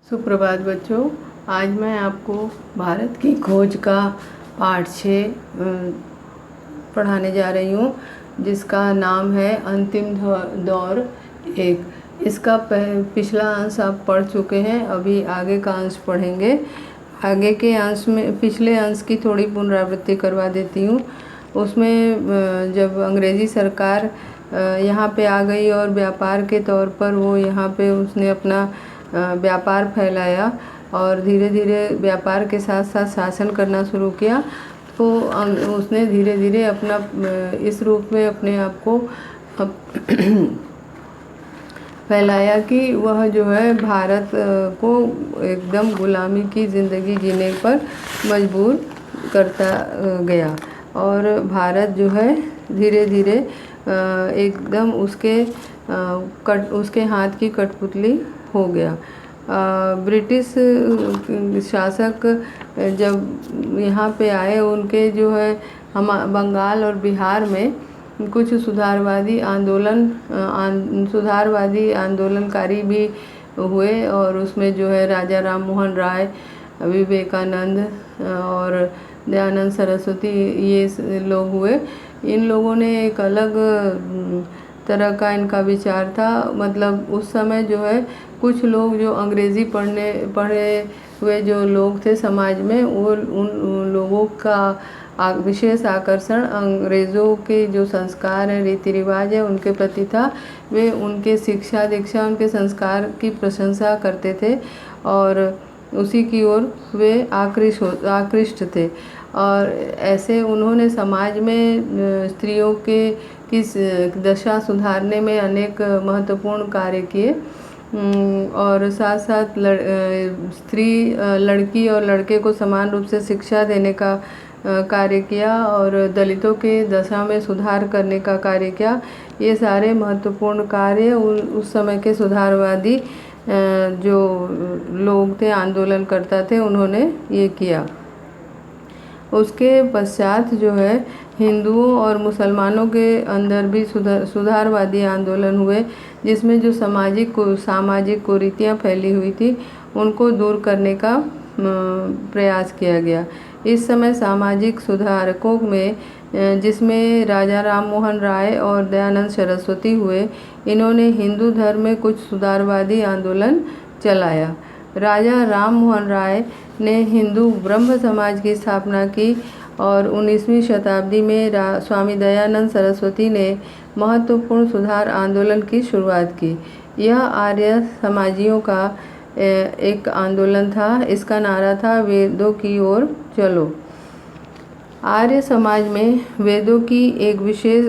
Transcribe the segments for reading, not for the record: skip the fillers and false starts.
सुप्रभात बच्चों। आज मैं आपको भारत की खोज का पाठ 6 पढ़ाने जा रही हूँ, जिसका नाम है अंतिम दौर 1। इसका पिछला अंश आप पढ़ चुके हैं, अभी आगे का अंश पढ़ेंगे। आगे के अंश में पिछले अंश की थोड़ी पुनरावृत्ति करवा देती हूँ। उसमें जब अंग्रेज़ी सरकार यहाँ पे आ गई और व्यापार के तौर पर वो यहाँ पे उसने अपना व्यापार फैलाया और धीरे धीरे व्यापार के साथ साथ शासन करना शुरू किया, तो उसने धीरे धीरे अपना इस रूप में अपने आप को फैलाया कि वह जो है भारत को एकदम गुलामी की ज़िंदगी जीने पर मजबूर करता गया और भारत जो है धीरे धीरे एकदम उसके हाथ की कठपुतली हो गया। ब्रिटिश शासक जब यहाँ पे आए, उनके जो है हम बंगाल और बिहार में कुछ सुधारवादी आंदोलनकारी भी हुए और उसमें जो है राजा राम मोहन राय, विवेकानंद और दयानंद सरस्वती, ये लोग हुए। इन लोगों ने एक अलग तरह का इनका विचार था। मतलब उस समय जो है कुछ लोग जो अंग्रेज़ी पढ़े हुए जो लोग थे समाज में, वो उन लोगों का विशेष आकर्षण अंग्रेज़ों के जो संस्कार हैं, रीति रिवाज है, उनके प्रति था। वे उनके शिक्षा दीक्षा, उनके संस्कार की प्रशंसा करते थे और उसी की ओर वे आकृष्ट थे। और ऐसे उन्होंने समाज में स्त्रियों की दशा सुधारने में अनेक महत्वपूर्ण कार्य किए और साथ साथ लड़की और लड़के को समान रूप से शिक्षा देने का कार्य किया और दलितों के दशा में सुधार करने का कार्य किया। ये सारे महत्वपूर्ण कार्य उस समय के सुधारवादी जो लोग थे, आंदोलनकर्ता थे, उन्होंने ये किया। उसके पश्चात जो है हिंदुओं और मुसलमानों के अंदर भी सुधारवादी आंदोलन हुए, जिसमें जो सामाजिक कुरीतियाँ फैली हुई थी उनको दूर करने का प्रयास किया गया। इस समय सामाजिक सुधारकों में जिसमें राजा राम मोहन राय और दयानंद सरस्वती हुए, इन्होंने हिंदू धर्म में कुछ सुधारवादी आंदोलन चलाया। राजा राम मोहन राय ने हिंदू ब्रह्म समाज की स्थापना की और 19वीं शताब्दी में स्वामी दयानंद सरस्वती ने महत्वपूर्ण सुधार आंदोलन की शुरुआत की। यह आर्य समाजियों का एक आंदोलन था। इसका नारा था, वेदों की ओर चलो। आर्य समाज में वेदों की एक विशेष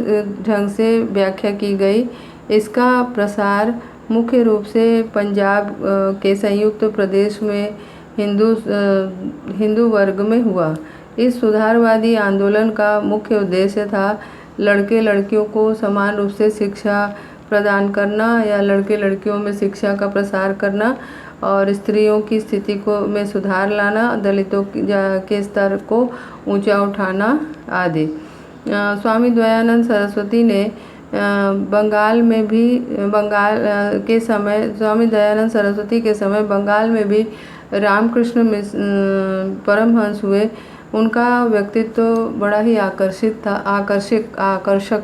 ढंग से व्याख्या की गई। इसका प्रसार मुख्य रूप से पंजाब के संयुक्त प्रदेश में हिंदू वर्ग में हुआ। इस सुधारवादी आंदोलन का मुख्य उद्देश्य था लड़के लड़कियों को समान रूप से शिक्षा प्रदान करना या लड़के लड़कियों में शिक्षा का प्रसार करना और स्त्रियों की स्थिति में सुधार लाना, दलितों के स्तर को ऊंचा उठाना आदि। स्वामी दयानंद सरस्वती ने स्वामी दयानंद सरस्वती के समय बंगाल में भी रामकृष्ण परमहंस हुए। उनका व्यक्तित्व बड़ा ही आकर्षक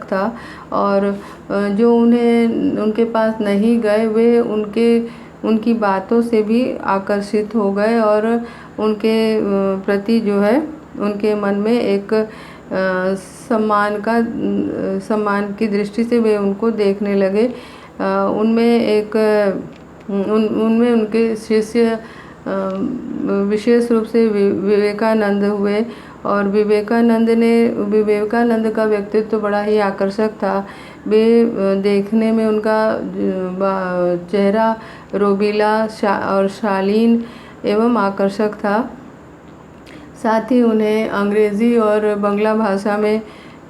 था और जो उनके पास नहीं गए, वे उनकी बातों से भी आकर्षित हो गए और उनके प्रति जो है उनके मन में एक सम्मान की दृष्टि से वे उनको देखने लगे। उनमें उनके शिष्य विशेष रूप से विवेकानंद हुए और विवेकानंद का व्यक्तित्व बड़ा ही आकर्षक था। वे देखने में उनका चेहरा रोबीला और शालीन एवं आकर्षक था। साथ ही उन्हें अंग्रेज़ी और बंगला भाषा में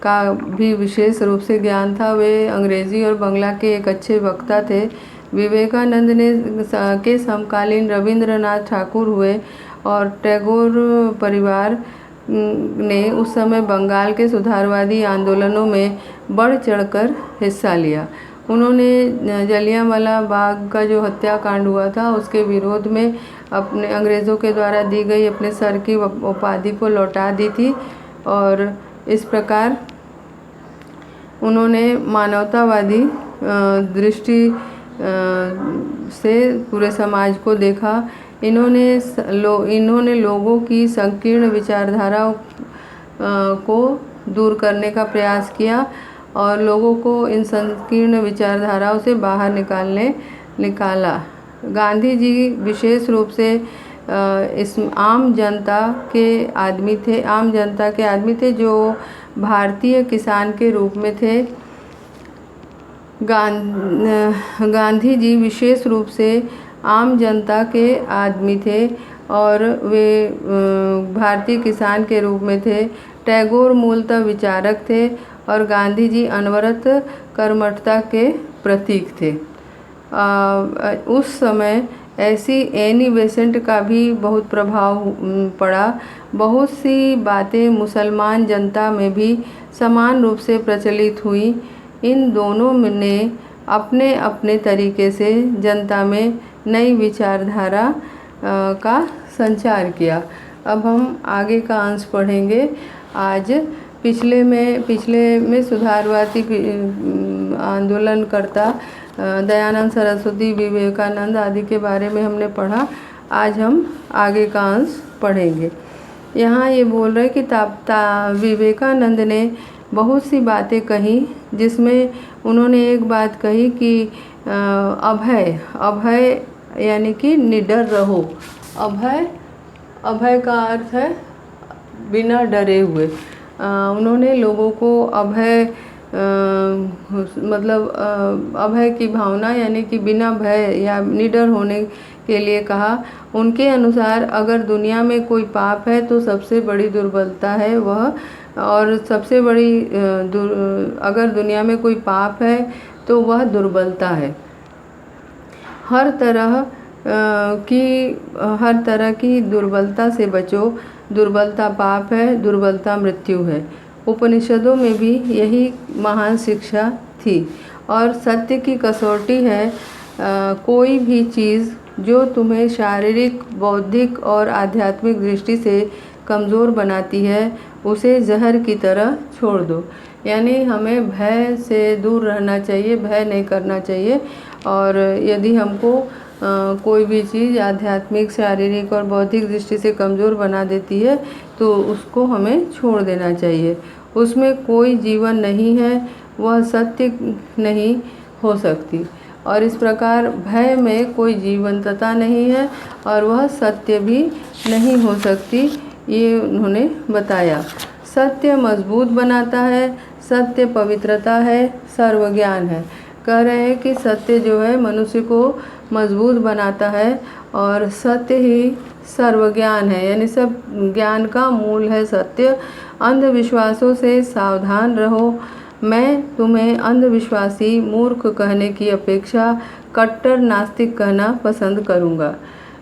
का भी विशेष रूप से ज्ञान था। वे अंग्रेज़ी और बंगला के एक अच्छे वक्ता थे। विवेकानंद के समकालीन रविंद्रनाथ ठाकुर हुए और टैगोर परिवार ने उस समय बंगाल के सुधारवादी आंदोलनों में बढ़ चढ़कर हिस्सा लिया। उन्होंने जलियांवाला बाग का जो हत्याकांड हुआ था उसके विरोध में अपने अंग्रेज़ों के द्वारा दी गई अपने सर की उपाधि को लौटा दी थी और इस प्रकार उन्होंने मानवतावादी दृष्टि से पूरे समाज को देखा। इन्होंने लोगों की संकीर्ण विचारधाराओं को दूर करने का प्रयास किया और लोगों को इन संकीर्ण विचारधाराओं से बाहर निकाला। गांधी जी विशेष रूप से इस आम जनता के आदमी थे जो भारतीय किसान के रूप में थे। गांधी जी विशेष रूप से आम जनता के आदमी थे और वे भारतीय किसान के रूप में थे। टैगोर मूलतः विचारक थे और गांधी जी अनवरत कर्मठता के प्रतीक थे। उस समय ऐसी एनी बेसेंट का भी बहुत प्रभाव पड़ा। बहुत सी बातें मुसलमान जनता में भी समान रूप से प्रचलित हुई। इन दोनों ने अपने अपने तरीके से जनता में नई विचारधारा का संचार किया। अब हम आगे का अंश पढ़ेंगे। आज पिछले में सुधारवादी आंदोलनकर्ता दयानंद सरस्वती, विवेकानंद आदि के बारे में हमने पढ़ा। आज हम आगे का अंश पढ़ेंगे। यहाँ ये बोल रहे कि विवेकानंद ने बहुत सी बातें कही, जिसमें उन्होंने एक बात कही कि अभय यानी कि निडर रहो। अभय का अर्थ है बिना डरे हुए। उन्होंने लोगों को अभय की भावना यानी कि बिना भय या निडर होने के लिए कहा। उनके अनुसार अगर दुनिया में कोई पाप है तो सबसे बड़ी दुर्बलता है वह, और सबसे बड़ी अगर दुनिया में कोई पाप है तो वह दुर्बलता है। हर तरह की दुर्बलता से बचो। दुर्बलता पाप है, दुर्बलता मृत्यु है। उपनिषदों में भी यही महान शिक्षा थी और सत्य की कसौटी है। कोई भी चीज़ जो तुम्हें शारीरिक, बौद्धिक और आध्यात्मिक दृष्टि से कमज़ोर बनाती है उसे जहर की तरह छोड़ दो। यानी हमें भय से दूर रहना चाहिए, भय नहीं करना चाहिए। और यदि हमको कोई भी चीज़ आध्यात्मिक, शारीरिक और बौद्धिक दृष्टि से कमज़ोर बना देती है तो उसको हमें छोड़ देना चाहिए। उसमें कोई जीवन नहीं है, वह सत्य नहीं हो सकती। और इस प्रकार भय में कोई जीवंतता नहीं है और वह सत्य भी नहीं हो सकती, ये उन्होंने बताया। सत्य मजबूत बनाता है, सत्य पवित्रता है, सर्वज्ञान है। कह रहे हैं कि सत्य जो है मनुष्य को मजबूत बनाता है और सत्य ही सर्वज्ञान है, यानी सब ज्ञान का मूल है सत्य। अंधविश्वासों से सावधान रहो। मैं तुम्हें अंधविश्वासी, मूर्ख कहने की अपेक्षा कट्टर नास्तिक कहना पसंद करूँगा।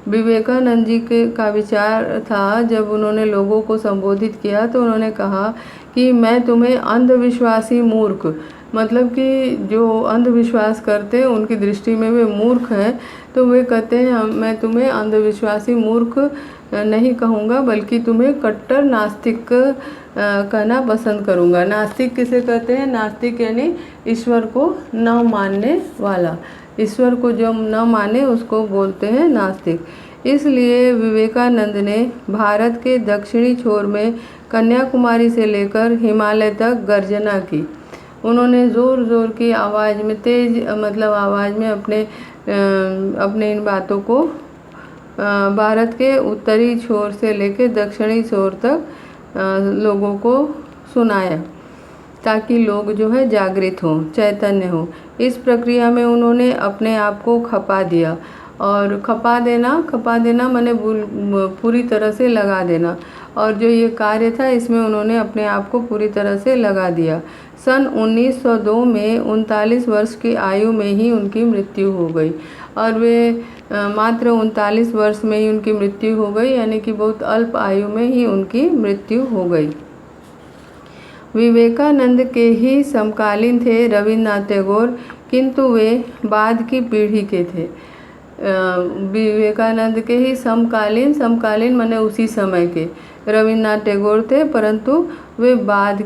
विवेकानंद जी का विचार था, जब उन्होंने लोगों को संबोधित किया तो उन्होंने कहा कि मैं तुम्हें अंधविश्वासी मूर्ख, मतलब कि जो अंधविश्वास करते हैं उनकी दृष्टि में वे मूर्ख हैं, तो वे कहते हैं मैं तुम्हें अंधविश्वासी मूर्ख नहीं कहूँगा बल्कि तुम्हें कट्टर नास्तिक कहना पसंद करूँगा। नास्तिक किसे कहते हैं? नास्तिक यानी ईश्वर को न मानने वाला। ईश्वर को जो न माने उसको बोलते हैं नास्तिक। इसलिए विवेकानंद ने भारत के दक्षिणी छोर में कन्याकुमारी से लेकर हिमालय तक गर्जना की। उन्होंने ज़ोर ज़ोर की आवाज़ में, तेज आवाज़ में अपने इन बातों को भारत के उत्तरी छोर से लेकर दक्षिणी छोर तक लोगों को सुनाया, ताकि लोग जो है जागृत हों, चैतन्य हों। इस प्रक्रिया में उन्होंने अपने आप को खपा दिया। और खपा देना माने पूरी तरह से लगा देना। और जो ये कार्य था इसमें उन्होंने अपने आप को पूरी तरह से लगा दिया। सन 1902 में 39 वर्ष की आयु में ही उनकी मृत्यु हो गई। और वे मात्र 39 वर्ष में ही उनकी मृत्यु हो गई, यानी कि बहुत अल्प आयु में ही उनकी मृत्यु हो गई। विवेकानंद के ही समकालीन थे रविन्द्रनाथ टैगोर। किंतु वे बाद की पीढ़ी के थे। विवेकानंद के ही समकालीन माने उसी समय के रविन्द्रनाथ टैगोर थे, परंतु वे बाद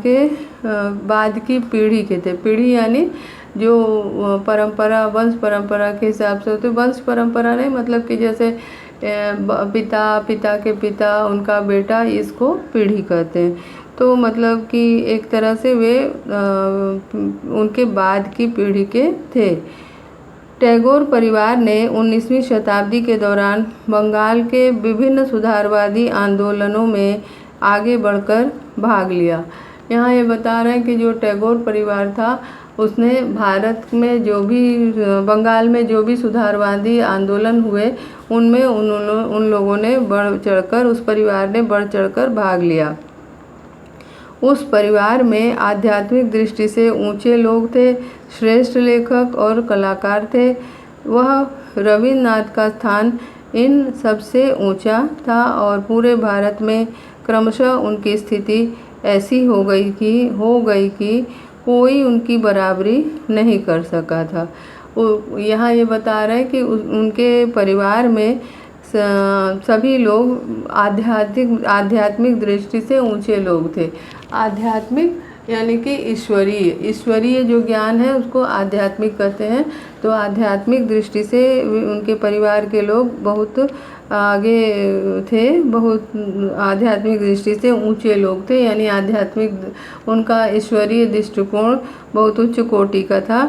की पीढ़ी के थे। पीढ़ी यानी जो परंपरा, वंश परंपरा के हिसाब से होते। वंश परंपरा नहीं मतलब कि जैसे पिता के पिता, उनका बेटा, इसको पीढ़ी कहते हैं। तो मतलब कि एक तरह से वे उनके बाद की पीढ़ी के थे। टैगोर परिवार ने 19वीं शताब्दी के दौरान बंगाल के विभिन्न सुधारवादी आंदोलनों में आगे बढ़कर भाग लिया। यहाँ ये बता रहे हैं कि जो टैगोर परिवार था उसने भारत में जो भी, बंगाल में जो भी सुधारवादी आंदोलन हुए उनमें उन लोगों ने बढ़ चढ़कर, उस परिवार ने बढ़ चढ़कर भाग लिया। उस परिवार में आध्यात्मिक दृष्टि से ऊंचे लोग थे, श्रेष्ठ लेखक और कलाकार थे। वह रविन्द्रनाथ का स्थान इन सबसे ऊंचा था और पूरे भारत में क्रमशः उनकी स्थिति ऐसी हो गई कि कोई उनकी बराबरी नहीं कर सका था। यहाँ ये बता रहे हैं कि उनके परिवार में सभी लोग आध्यात्मिक दृष्टि से ऊंचे लोग थे। आध्यात्मिक यानी कि ईश्वरीय जो ज्ञान है उसको आध्यात्मिक कहते हैं। तो आध्यात्मिक दृष्टि से उनके परिवार के लोग बहुत आगे थे, बहुत आध्यात्मिक दृष्टि से ऊंचे लोग थे, यानी आध्यात्मिक उनका ईश्वरीय दृष्टिकोण बहुत उच्च कोटि का था।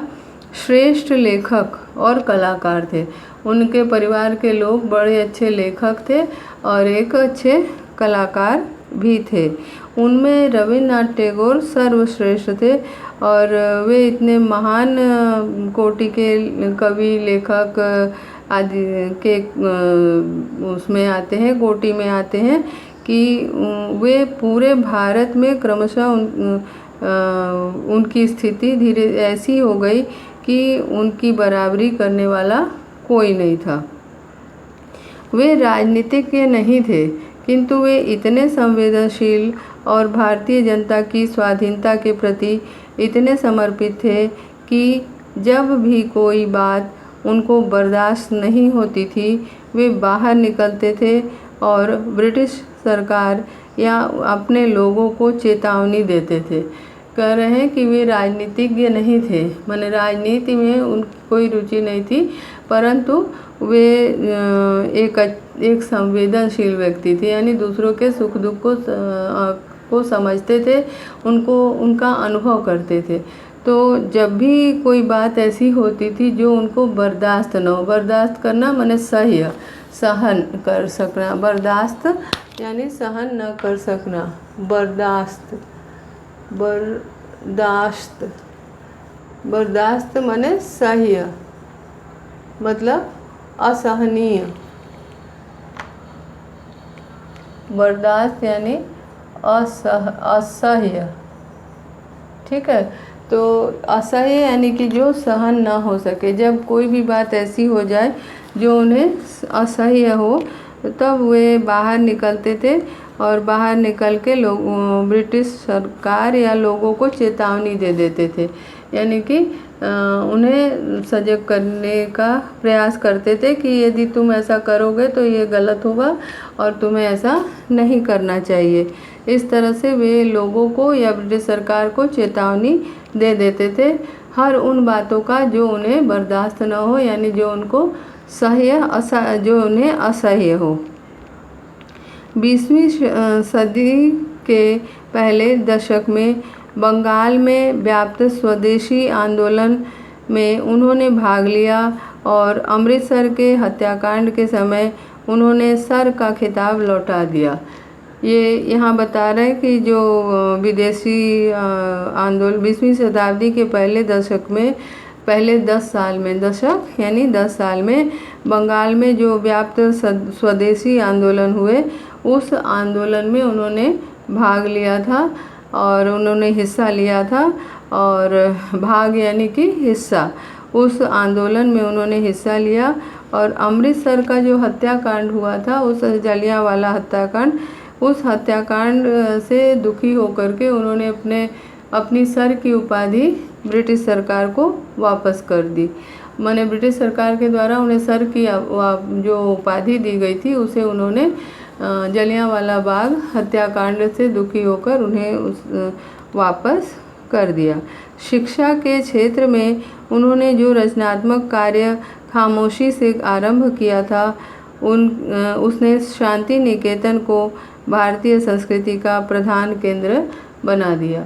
श्रेष्ठ लेखक और कलाकार थे। उनके परिवार के लोग बड़े अच्छे लेखक थे और एक अच्छे कलाकार भी थे। उनमें रविन्द्रनाथ टैगोर सर्वश्रेष्ठ थे और वे इतने महान कोटि के कवि, लेखक आदि के उसमें आते हैं, कोटि में आते हैं कि वे पूरे भारत में क्रमशः उनकी स्थिति धीरे ऐसी हो गई कि उनकी बराबरी करने वाला कोई नहीं था। वे राजनीतिज्ञ नहीं थे, किंतु वे इतने संवेदनशील और भारतीय जनता की स्वाधीनता के प्रति इतने समर्पित थे कि जब भी कोई बात उनको बर्दाश्त नहीं होती थी, वे बाहर निकलते थे और ब्रिटिश सरकार या अपने लोगों को चेतावनी देते थे। कह रहे हैं कि वे राजनीतिज्ञ नहीं थे, माने राजनीति में उनकी कोई रुचि नहीं थी, परंतु वे एक संवेदनशील व्यक्ति थे, यानी दूसरों के सुख दुख को समझते थे, उनका अनुभव करते थे। तो जब भी कोई बात ऐसी होती थी जो उनको बर्दाश्त न हो, बर्दाश्त करना माने सहन कर सकना, बर्दाश्त यानी सहन न कर सकना, बर्दाश्त माने सह्य मतलब असहनीय, बर्दाश्त यानी असह्य, ठीक है। तो असह्य यानी कि जो सहन ना हो सके, जब कोई भी बात ऐसी हो जाए जो उन्हें असह्य हो, तब वे बाहर निकलते थे और बाहर निकल के ब्रिटिश सरकार या लोगों को चेतावनी दे देते थे, यानी कि उन्हें सजग करने का प्रयास करते थे कि यदि तुम ऐसा करोगे तो ये गलत होगा और तुम्हें ऐसा नहीं करना चाहिए। इस तरह से वे लोगों को या ब्रिटिश सरकार को चेतावनी दे देते थे हर उन बातों का जो उन्हें बर्दाश्त न हो, यानी जो उनको जो उन्हें असह्य हो। 20वीं सदी के पहले दशक में बंगाल में व्याप्त स्वदेशी आंदोलन में उन्होंने भाग लिया और अमृतसर के हत्याकांड के समय उन्होंने सर का खिताब लौटा दिया। ये यहाँ बता रहे हैं कि जो विदेशी आंदोलन 20वीं शताब्दी के पहले दशक में, पहले 10 साल में, दशक यानी 10 साल में बंगाल में जो व्याप्त स्वदेशी आंदोलन हुए, उस आंदोलन में उन्होंने भाग लिया था और उन्होंने हिस्सा लिया था। और भाग यानी कि हिस्सा, उस आंदोलन में उन्होंने हिस्सा लिया। और अमृतसर का जो हत्याकांड हुआ था, उस जलियांवाला हत्याकांड, उस हत्याकांड से दुखी होकर के उन्होंने अपने अपनी सर की उपाधि ब्रिटिश सरकार को वापस कर दी। माने ब्रिटिश सरकार के द्वारा उन्हें सर की जो उपाधि दी गई थी उसे उन्होंने जलियांवाला बाग हत्याकांड से दुखी होकर उन्हें वापस कर दिया। शिक्षा के क्षेत्र में उन्होंने जो रचनात्मक कार्य खामोशी से आरंभ किया था उसने शांति निकेतन को भारतीय संस्कृति का प्रधान केंद्र बना दिया।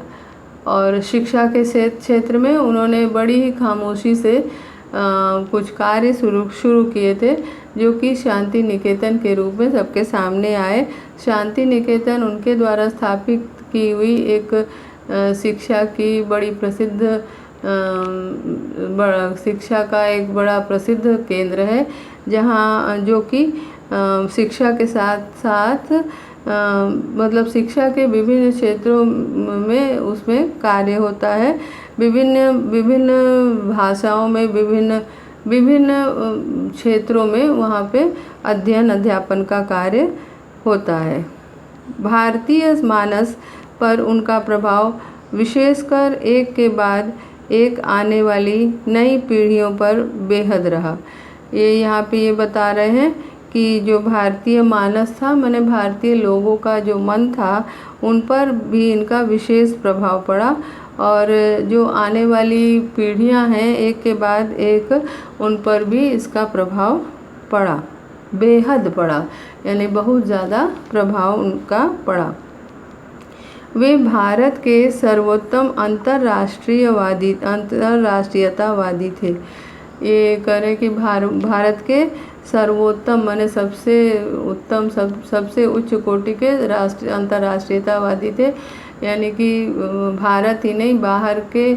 और शिक्षा के क्षेत्र में उन्होंने बड़ी ही खामोशी से कुछ कार्य शुरू किए थे जो कि शांति निकेतन के रूप में सबके सामने आए। शांति निकेतन उनके द्वारा स्थापित की हुई एक शिक्षा की बड़ी प्रसिद्ध शिक्षा का एक बड़ा प्रसिद्ध केंद्र है, जहाँ जो कि शिक्षा के साथ साथ मतलब शिक्षा के विभिन्न क्षेत्रों में उसमें कार्य होता है। विभिन्न भाषाओं में विभिन्न क्षेत्रों में वहाँ पे अध्ययन अध्यापन का कार्य होता है। भारतीय मानस पर उनका प्रभाव विशेषकर एक के बाद एक आने वाली नई पीढ़ियों पर बेहद रहा। ये यहाँ पे ये बता रहे हैं कि जो भारतीय मानस था, माने भारतीय लोगों का जो मन था, उन पर भी इनका विशेष प्रभाव पड़ा। और जो आने वाली पीढ़ियाँ हैं एक के बाद एक, उन पर भी इसका प्रभाव पड़ा, बेहद पड़ा, यानी बहुत ज़्यादा प्रभाव उनका पड़ा। वे भारत के सर्वोत्तम अंतर्राष्ट्रीयतावादी थे। ये करें कि भारत के सर्वोत्तम माने सबसे उत्तम सबसे उच्च कोटि के अंतर्राष्ट्रीयतावादी थे। यानी कि भारत ही नहीं, बाहर के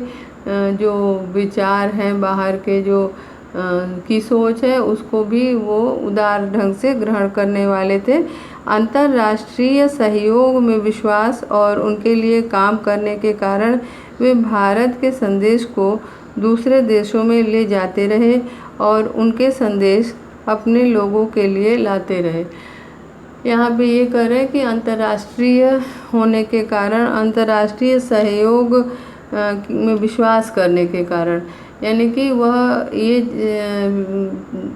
जो विचार हैं, बाहर के जो की सोच है, उसको भी वो उदार ढंग से ग्रहण करने वाले थे। अंतर्राष्ट्रीय सहयोग में विश्वास और उनके लिए काम करने के कारण वे भारत के संदेश को दूसरे देशों में ले जाते रहे और उनके संदेश अपने लोगों के लिए लाते रहे। यहाँ पे ये कह रहे हैं कि अंतर्राष्ट्रीय होने के कारण, अंतर्राष्ट्रीय सहयोग में विश्वास करने के कारण, यानी कि वह ये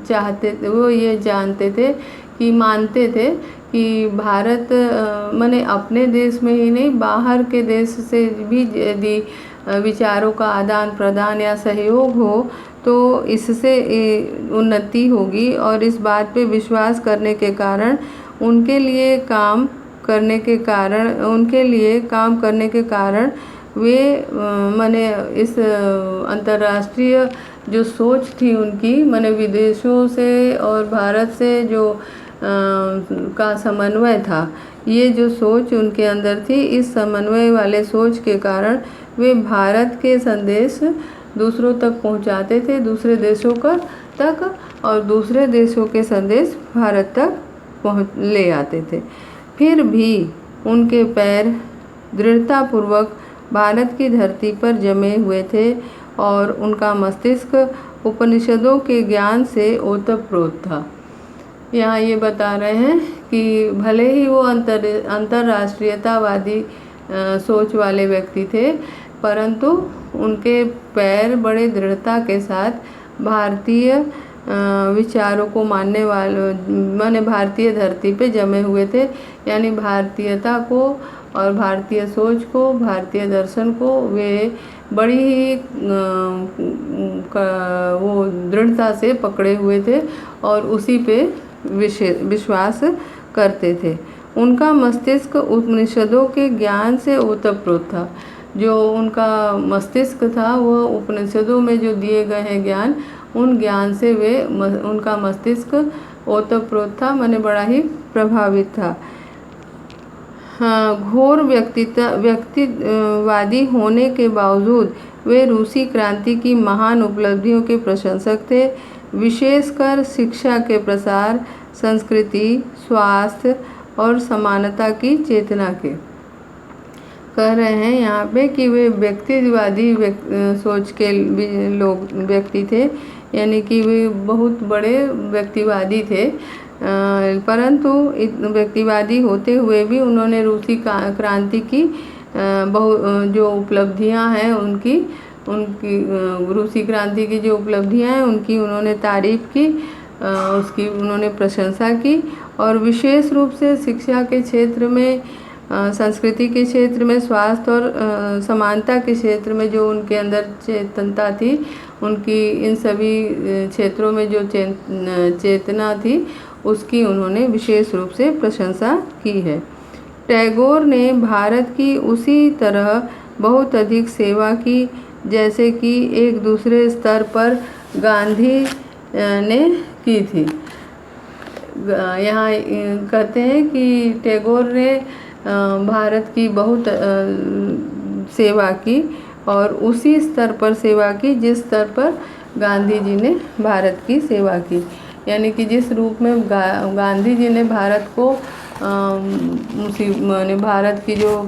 चाहते थे, वो ये जानते थे कि मानते थे कि भारत माने अपने देश में ही नहीं, बाहर के देश से भी यदि विचारों का आदान प्रदान या सहयोग हो तो इससे उन्नति होगी। और इस बात पे विश्वास करने के कारण उनके लिए काम करने के कारण वे माने इस अंतर्राष्ट्रीय जो सोच थी उनकी, माने विदेशों से और भारत से जो का समन्वय था, ये जो सोच उनके अंदर थी, इस समन्वय वाले सोच के कारण वे भारत के संदेश दूसरों तक पहुंचाते थे, दूसरे देशों तक, और दूसरे देशों के संदेश भारत तक ले आते थे। फिर भी उनके पैर दृढ़तापूर्वक भारत की धरती पर जमे हुए थे और उनका मस्तिष्क उपनिषदों के ज्ञान से ओतप्रोत था। यहाँ ये बता रहे हैं कि भले ही वो अंतर्राष्ट्रीयतावादी सोच वाले व्यक्ति थे, परंतु उनके पैर बड़े दृढ़ता के साथ भारतीय विचारों को मानने वाले माने भारतीय धरती पे जमे हुए थे। यानी भारतीयता को और भारतीय सोच को, भारतीय दर्शन को वे बड़ी ही वो दृढ़ता से पकड़े हुए थे और उसी पे विश्वास करते थे। उनका मस्तिष्क उपनिषदों के ज्ञान से ओतप्रोत था। जो उनका मस्तिष्क था वो उपनिषदों में जो दिए गए हैं ज्ञान, उन ज्ञान से उनका मस्तिष्क ओतप्रोत था, माने बड़ा ही प्रभावित था। हाँ, घोर व्यक्तिवादी होने के बावजूद वे रूसी क्रांति की महान उपलब्धियों के प्रशंसक थे, विशेषकर शिक्षा के प्रसार, संस्कृति, स्वास्थ्य और समानता की चेतना के। कह रहे हैं यहाँ पे कि वे व्यक्तिवादी सोच के लोग व्यक्ति थे, यानी कि वे बहुत बड़े व्यक्तिवादी थे, परंतु व्यक्तिवादी होते हुए भी उन्होंने रूसी क्रांति की जो उपलब्धियां हैं उनकी रूसी क्रांति की जो उपलब्धियां हैं उनकी उन्होंने तारीफ़ की, उसकी उन्होंने प्रशंसा की। और विशेष रूप से शिक्षा के क्षेत्र में, संस्कृति के क्षेत्र में, स्वास्थ्य और समानता के क्षेत्र में जो उनके अंदर चेतनता थी, उनकी इन सभी क्षेत्रों में जो चेतना थी उसकी उन्होंने विशेष रूप से प्रशंसा की है। टैगोर ने भारत की उसी तरह बहुत अधिक सेवा की जैसे कि एक दूसरे स्तर पर गांधी ने की थी। यहाँ कहते हैं कि टैगोर ने भारत की बहुत सेवा की और उसी स्तर पर सेवा की जिस स्तर पर गांधी जी ने भारत की सेवा की। यानी कि जिस रूप में गांधी जी ने भारत को भारत की जो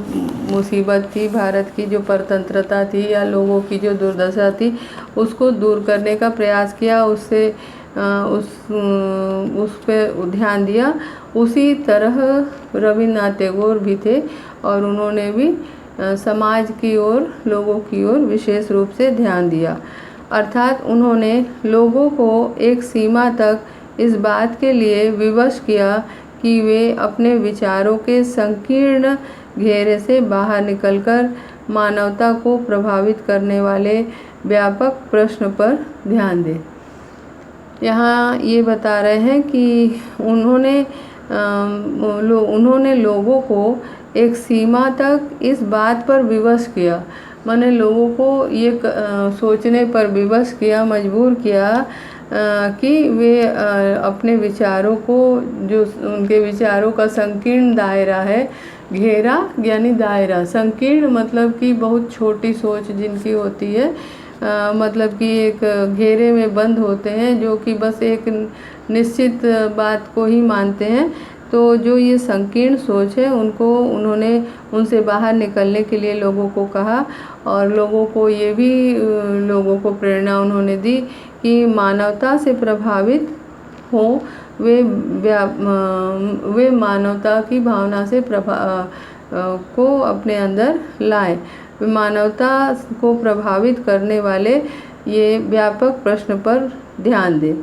मुसीबत थी, भारत की जो परतंत्रता थी या लोगों की जो दुर्दशा थी उसको दूर करने का प्रयास किया, उससे उस पे ध्यान दिया, उसी तरह रविन्द्रनाथ टैगोर भी थे और उन्होंने भी समाज की ओर, लोगों की ओर विशेष रूप से ध्यान दिया। अर्थात उन्होंने लोगों को एक सीमा तक इस बात के लिए विवश किया कि वे अपने विचारों के संकीर्ण घेरे से बाहर निकलकर मानवता को प्रभावित करने वाले व्यापक प्रश्न पर ध्यान दें। यहाँ ये बता रहे हैं कि उन्होंने लोगों को एक सीमा तक इस बात पर विवश किया, माने लोगों को ये सोचने पर विवश किया, मजबूर किया कि वे अपने विचारों को, जो उनके विचारों का संकीर्ण दायरा है, घेरा यानी दायरा, संकीर्ण मतलब कि बहुत छोटी सोच जिनकी होती है, मतलब कि एक घेरे में बंद होते हैं जो कि बस एक निश्चित बात को ही मानते हैं। तो जो ये संकीर्ण सोच है उन्होंने उनसे बाहर निकलने के लिए लोगों को कहा और लोगों को ये भी लोगों को प्रेरणा उन्होंने दी कि मानवता से प्रभावित हो, वे मानवता की भावना से को अपने अंदर लाएं, मानवता को प्रभावित करने वाले ये व्यापक प्रश्न पर ध्यान दें।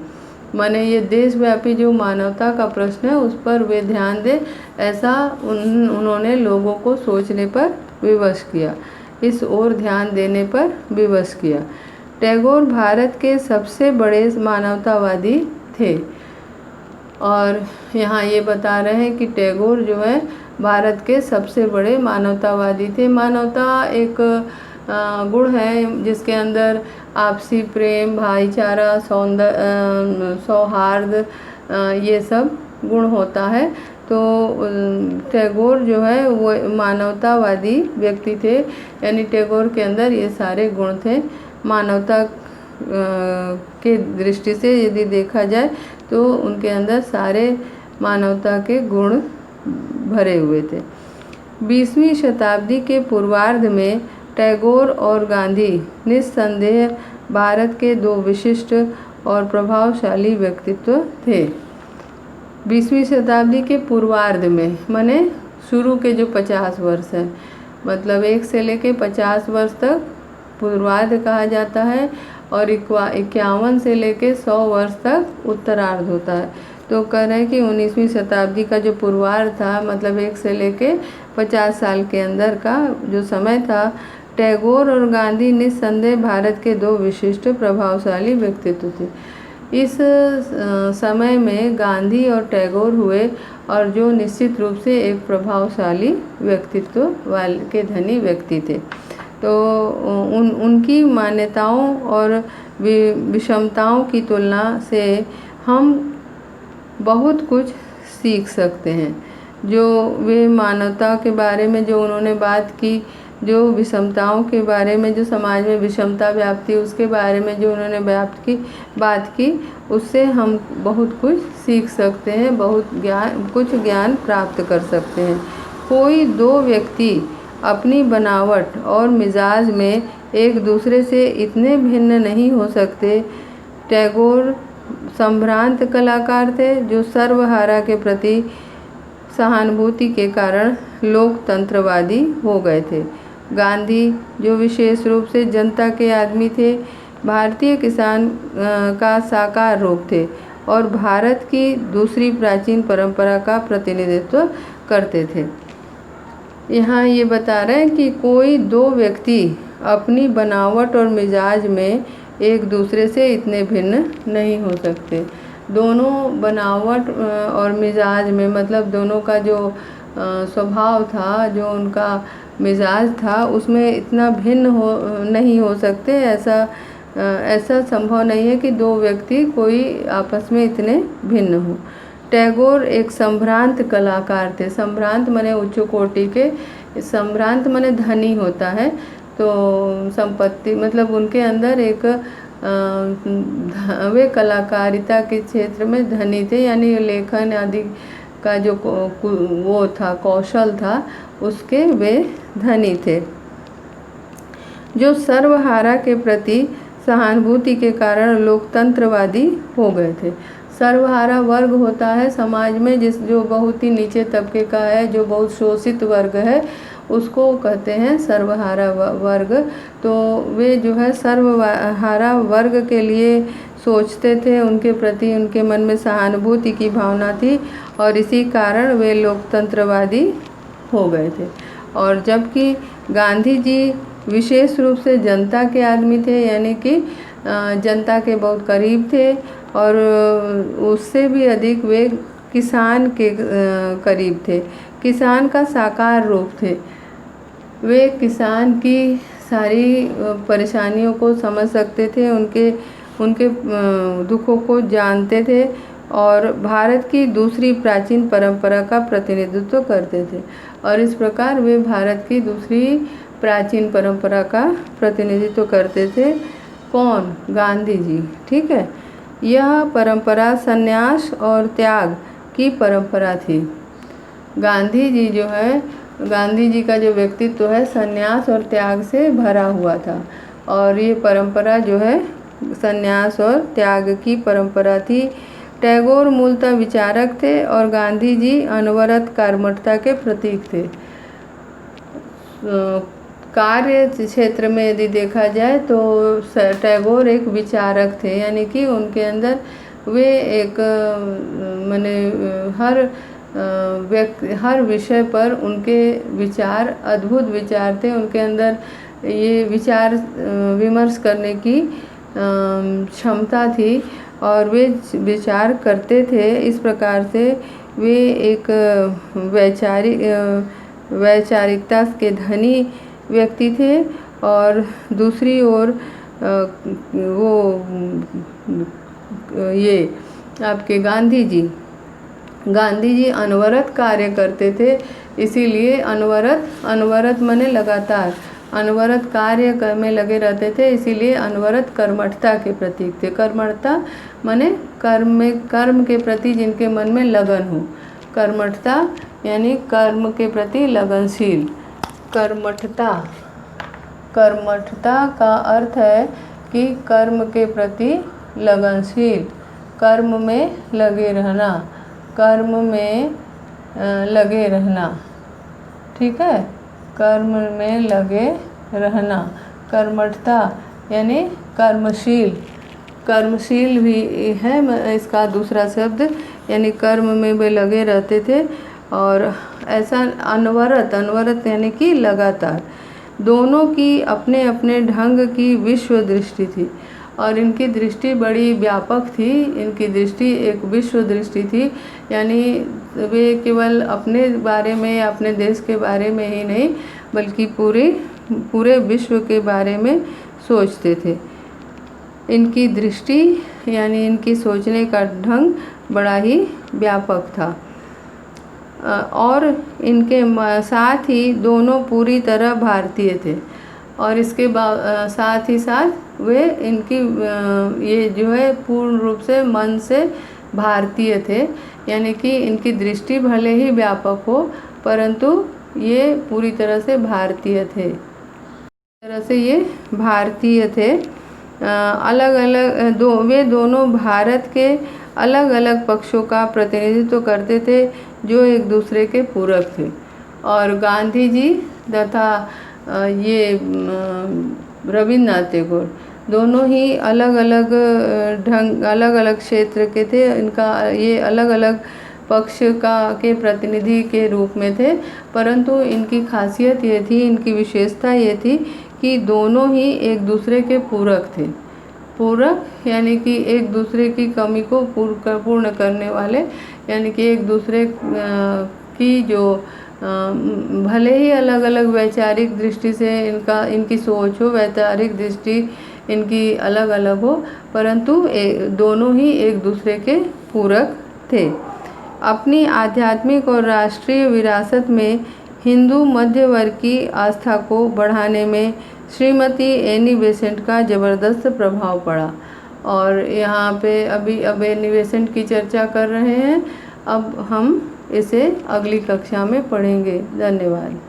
माने ये देशव्यापी जो मानवता का प्रश्न है उस पर वे ध्यान दें, ऐसा उन्होंने लोगों को सोचने पर विवश किया, इस ओर ध्यान देने पर विवश किया। टैगोर भारत के सबसे बड़े मानवतावादी थे और यहाँ ये बता रहे हैं कि टैगोर जो है भारत के सबसे बड़े मानवतावादी थे। मानवता एक गुण है जिसके अंदर आपसी प्रेम, भाईचारा, सौहार्द, ये सब गुण होता है। तो टैगोर जो है वो मानवतावादी व्यक्ति थे, यानी टैगोर के अंदर ये सारे गुण थे। मानवता के दृष्टि से यदि देखा जाए तो उनके अंदर सारे मानवता के गुण भरे हुए थे। 20वीं शताब्दी के पूर्वार्ध में टैगोर और गांधी निस्संदेह भारत के दो विशिष्ट और प्रभावशाली व्यक्तित्व थे। 20वीं शताब्दी के पूर्वार्ध में माने शुरू के जो 50 वर्ष हैं, मतलब 1 से लेके 50 वर्ष तक पूर्वार्ध कहा जाता है और 51 से लेके 100 वर्ष तक उत्तरार्ध होता है। तो कह रहे हैं कि 19वीं शताब्दी का जो पूर्वार्ध था, मतलब 1 से लेके 50 साल के अंदर का जो समय था, टैगोर और गांधी निस्संदेह भारत के दो विशिष्ट प्रभावशाली व्यक्तित्व थे। इस समय में गांधी और टैगोर हुए और जो निश्चित रूप से एक प्रभावशाली व्यक्तित्व वाले के धनी व्यक्ति थे। तो उनकी मान्यताओं और विषमताओं की तुलना से हम बहुत कुछ सीख सकते हैं। जो वे मानवता के बारे में जो उन्होंने बात की, जो विषमताओं के बारे में, जो समाज में विषमता व्याप्ति उसके बारे में जो उन्होंने बात की, उससे हम बहुत कुछ सीख सकते हैं, कुछ ज्ञान प्राप्त कर सकते हैं। कोई दो व्यक्ति अपनी बनावट और मिजाज में एक दूसरे से इतने भिन्न नहीं हो सकते। टैगोर संभ्रांत कलाकार थे जो सर्वहारा के प्रति सहानुभूति के कारण लोकतंत्रवादी हो गए थे। गांधी जो विशेष रूप से जनता के आदमी थे, भारतीय किसान का साकार रूप थे और भारत की दूसरी प्राचीन परंपरा का प्रतिनिधित्व करते थे। यहाँ ये बता रहे हैं कि कोई दो व्यक्ति अपनी बनावट और मिजाज में एक दूसरे से इतने भिन्न नहीं हो सकते। दोनों बनावट और मिजाज में, मतलब दोनों का जो स्वभाव था, जो उनका मिजाज था, उसमें इतना भिन्न नहीं हो सकते। ऐसा संभव नहीं है कि दो व्यक्ति कोई आपस में इतने भिन्न हो। टैगोर एक संभ्रांत कलाकार थे। संभ्रांत माने उच्च कोटि के, संभ्रांत माने धनी होता है, तो संपत्ति, मतलब उनके अंदर एक वे कलाकारिता के क्षेत्र में धनी थे, यानी लेखन आदि का जो वो था, कौशल था, उसके वे धनी थे। जो सर्वहारा के प्रति सहानुभूति के कारण लोकतंत्रवादी हो गए थे। सर्वहारा वर्ग होता है समाज में जो बहुत ही नीचे तबके का है, जो बहुत शोषित वर्ग है, उसको कहते हैं सर्वहारा वर्ग। तो वे जो है सर्वहारा वर्ग के लिए सोचते थे, उनके प्रति उनके मन में सहानुभूति की भावना थी और इसी कारण वे लोकतंत्रवादी हो गए थे। और जबकि गांधी जी विशेष रूप से जनता के आदमी थे, यानी कि जनता के बहुत करीब थे और उससे भी अधिक वे किसान के करीब थे, किसान का साकार रूप थे। वे किसान की सारी परेशानियों को समझ सकते थे, उनके दुखों को जानते थे और भारत की दूसरी प्राचीन परंपरा का प्रतिनिधित्व करते थे। और इस प्रकार वे भारत की दूसरी प्राचीन परंपरा का प्रतिनिधित्व करते थे। कौन? गांधी जी। ठीक है। यह परंपरा संन्यास और त्याग की परंपरा थी। गांधी जी जो है, गांधी जी का जो व्यक्तित्व है संन्यास और त्याग से भरा हुआ था और ये परंपरा जो है संन्यास और त्याग की परंपरा थी। टैगोर मूलतः विचारक थे और गांधी जी अनवरत कर्मठता के प्रतीक थे। कार्य क्षेत्र में यदि देखा जाए तो टैगोर एक विचारक थे, यानी कि उनके अंदर वे एक माने हर विषय पर उनके विचार अद्भुत विचार थे। उनके अंदर ये विचार विमर्श करने की क्षमता थी और वे विचार करते थे। इस प्रकार से वे एक वैचारिकता के धनी व्यक्ति थे। और दूसरी ओर वो ये आपके गांधी जी अनवरत कार्य करते थे, इसीलिए अनवरत माने लगातार, अनवरत कार्य में लगे रहते थे, इसीलिए अनवरत कर्मठता के प्रतीक थे। कर्मठता माने कर्म के प्रति जिनके मन में लगन हो। कर्मठता यानी कर्म के प्रति लगनशील। कर्मठता का अर्थ है कि कर्म के प्रति लगनशील, कर्म में लगे रहना, कर्म में लगे रहना। ठीक है, कर्म में लगे रहना। कर्मठता यानी कर्मशील भी है इसका दूसरा शब्द, यानी कर्म में वे लगे रहते थे। और ऐसा अनवरत यानी कि लगातार। दोनों की अपने अपने ढंग की विश्व दृष्टि थी और इनकी दृष्टि बड़ी व्यापक थी। इनकी दृष्टि एक विश्व दृष्टि थी, यानी वे केवल अपने बारे में, अपने देश के बारे में ही नहीं, बल्कि पूरे विश्व के बारे में सोचते थे। इनकी दृष्टि यानी इनकी सोचने का ढंग बड़ा ही व्यापक था। और इनके साथ ही दोनों पूरी तरह भारतीय थे और इसके साथ ही साथ वे इनकी ये जो है पूर्ण रूप से मन से भारतीय थे, यानी कि इनकी दृष्टि भले ही व्यापक हो परंतु ये पूरी तरह से भारतीय थे। अलग अलग वे दोनों भारत के अलग अलग पक्षों का प्रतिनिधित्व करते थे जो एक दूसरे के पूरक थे। और गांधी जी तथा रविन्द्रनाथ टैगोर दोनों ही अलग अलग अलग अलग क्षेत्र के थे। इनका ये अलग अलग पक्ष के प्रतिनिधि के रूप में थे, परंतु इनकी खासियत ये थी, इनकी विशेषता ये थी कि दोनों ही एक दूसरे के पूरक थे। पूरक यानी कि एक दूसरे की कमी को पूर्ण करने वाले, यानी कि एक दूसरे की जो भले ही अलग अलग वैचारिक दृष्टि से इनकी सोच हो, वैचारिक दृष्टि इनकी अलग अलग हो, परंतु दोनों ही एक दूसरे के पूरक थे। अपनी आध्यात्मिक और राष्ट्रीय विरासत में हिंदू मध्य वर्ग की आस्था को बढ़ाने में श्रीमती एनी बेसेंट का ज़बरदस्त प्रभाव पड़ा। और यहाँ पे अब एनी बेसेंट की चर्चा कर रहे हैं। अब हम इसे अगली कक्षा में पढ़ेंगे। धन्यवाद।